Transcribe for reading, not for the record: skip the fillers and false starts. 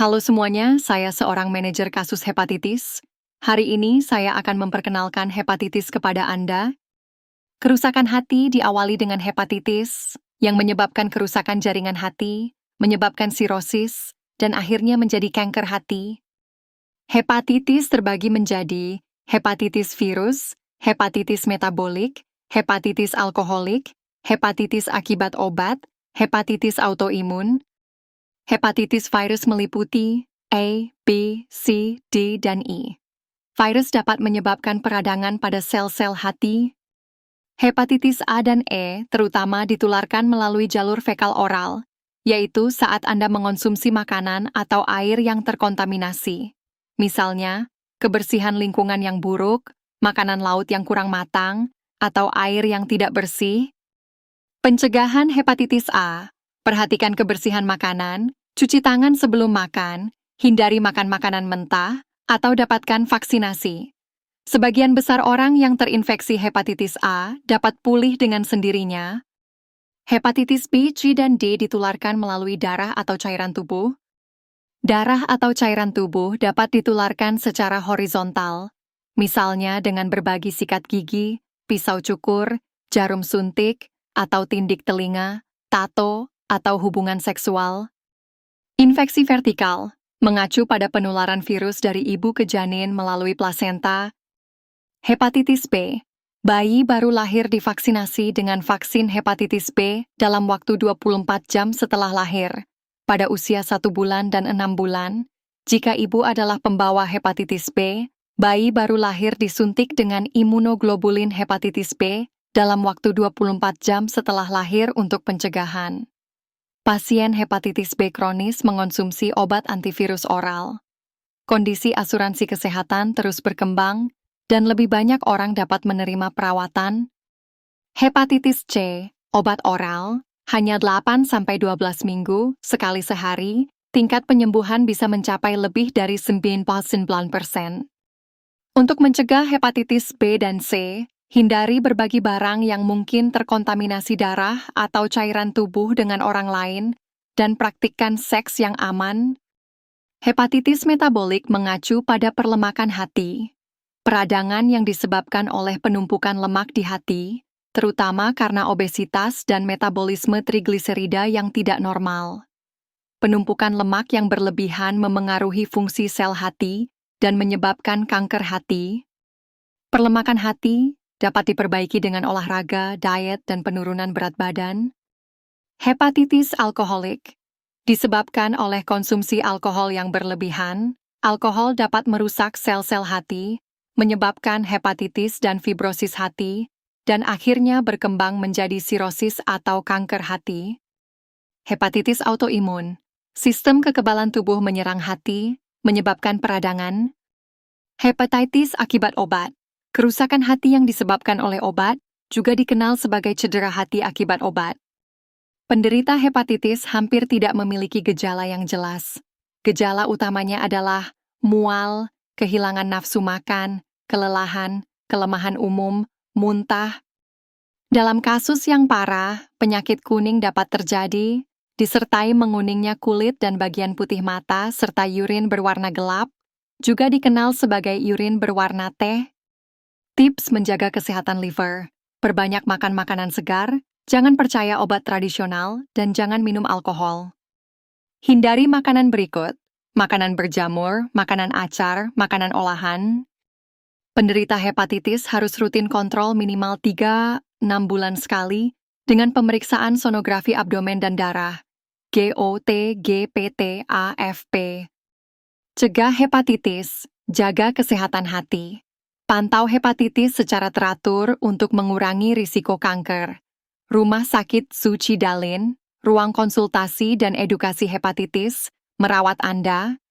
Halo semuanya, saya seorang manajer kasus hepatitis. Hari ini saya akan memperkenalkan hepatitis kepada Anda. Kerusakan hati diawali dengan hepatitis, yang menyebabkan kerusakan jaringan hati, menyebabkan sirosis, dan akhirnya menjadi kanker hati. Hepatitis terbagi menjadi hepatitis virus, hepatitis metabolik, hepatitis alkoholik, hepatitis akibat obat, hepatitis autoimun. Hepatitis virus meliputi A, B, C, D, dan E. Virus dapat menyebabkan peradangan pada sel-sel hati. Hepatitis A dan E terutama ditularkan melalui jalur fekal oral, yaitu saat Anda mengonsumsi makanan atau air yang terkontaminasi. Misalnya, kebersihan lingkungan yang buruk, makanan laut yang kurang matang, atau air yang tidak bersih. Pencegahan hepatitis A. Perhatikan kebersihan makanan, cuci tangan sebelum makan, hindari makan makanan mentah, atau dapatkan vaksinasi. Sebagian besar orang yang terinfeksi hepatitis A dapat pulih dengan sendirinya. Hepatitis B, C, dan D ditularkan melalui darah atau cairan tubuh. Darah atau cairan tubuh dapat ditularkan secara horizontal, misalnya dengan berbagi sikat gigi, pisau cukur, jarum suntik, atau tindik telinga, tato, atau hubungan seksual. Infeksi vertikal mengacu pada penularan virus dari ibu ke janin melalui plasenta. Hepatitis B. Bayi baru lahir divaksinasi dengan vaksin hepatitis B dalam waktu 24 jam setelah lahir, pada usia 1 bulan dan 6 bulan. Jika ibu adalah pembawa hepatitis B, bayi baru lahir disuntik dengan imunoglobulin hepatitis B dalam waktu 24 jam setelah lahir untuk pencegahan. Pasien hepatitis B kronis mengonsumsi obat antivirus oral. Kondisi asuransi kesehatan terus berkembang, dan lebih banyak orang dapat menerima perawatan. Hepatitis C, obat oral, hanya 8-12 minggu, sekali sehari, tingkat penyembuhan bisa mencapai lebih dari 99%. Untuk mencegah hepatitis B dan C, hindari berbagi barang yang mungkin terkontaminasi darah atau cairan tubuh dengan orang lain, dan praktikkan seks yang aman. Hepatitis metabolik mengacu pada perlemakan hati. Peradangan yang disebabkan oleh penumpukan lemak di hati, terutama karena obesitas dan metabolisme trigliserida yang tidak normal. Penumpukan lemak yang berlebihan memengaruhi fungsi sel hati dan menyebabkan kanker hati. Perlemakan hati dapat diperbaiki dengan olahraga, diet, dan penurunan berat badan. Hepatitis alkoholik disebabkan oleh konsumsi alkohol yang berlebihan. Alkohol dapat merusak sel-sel hati, menyebabkan hepatitis dan fibrosis hati, dan akhirnya berkembang menjadi sirosis atau kanker hati. Hepatitis autoimun, sistem kekebalan tubuh menyerang hati, menyebabkan peradangan. Hepatitis akibat obat, kerusakan hati yang disebabkan oleh obat, juga dikenal sebagai cedera hati akibat obat. Penderita hepatitis hampir tidak memiliki gejala yang jelas. Gejala utamanya adalah mual, kehilangan nafsu makan, kelelahan, kelemahan umum, muntah. Dalam kasus yang parah, penyakit kuning dapat terjadi, disertai menguningnya kulit dan bagian putih mata serta urin berwarna gelap, juga dikenal sebagai urin berwarna teh. Tips menjaga kesehatan liver: perbanyak makan makanan segar, jangan percaya obat tradisional, dan jangan minum alkohol. Hindari makanan berikut: makanan berjamur, makanan acar, makanan olahan. Penderita hepatitis harus rutin kontrol minimal 3-6 bulan sekali dengan pemeriksaan sonografi abdomen dan darah, GOT, GPT, AFP. Cegah hepatitis, jaga kesehatan hati. Pantau hepatitis secara teratur untuk mengurangi risiko kanker. Rumah Sakit Suci Dalin, ruang konsultasi dan edukasi hepatitis, merawat Anda,